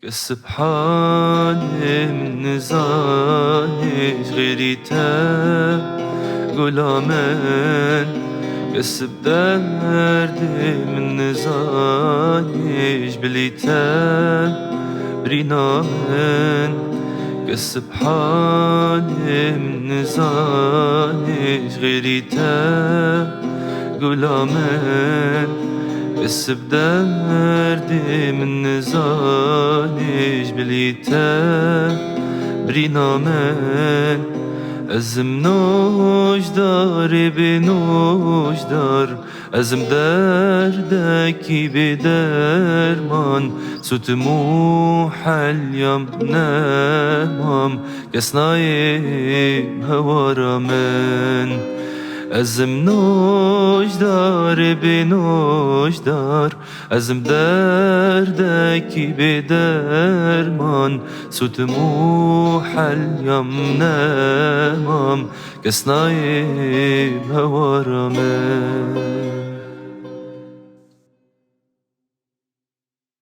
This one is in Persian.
كالسبحان من نزاني غيري تاب غلامان كسب دردي من نزاني جبلي تاب برينامن كالسبحان من نزاني غيري تاب غلامان كسب دردي من نزاني جبلي تاب برينامن أزم نوش داري بنوش دار أزم دردكي بدرمان ستمو حليم نامام كسنايم هوارمن أزم نوش دار بنوش دار أزم دردكي بدرمان ستمو حليم نامام كسنايم هوارمن